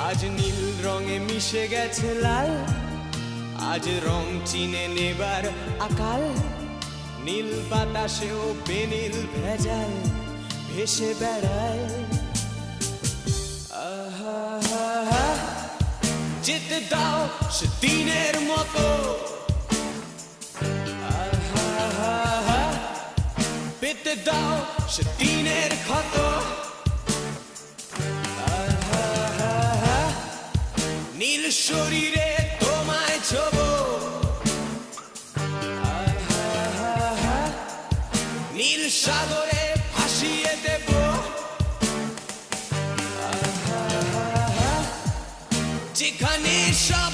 আজ নীল রঙে মিশে গেছে লাল, আজ রং চিনে নেবার আকাল। নীল বাতাসেও বেনীল ভেজাল ভেসে বেড়ায়। আহা, যেতে দাও সে দিনের মতো, আহা, পেতে দাও সে দিনের ক্ষত। আহা, নীল শরীরে তোমায় ছোবো, আহা, নীল সাগরে ভাসিয়ে দেব। যেখানে সব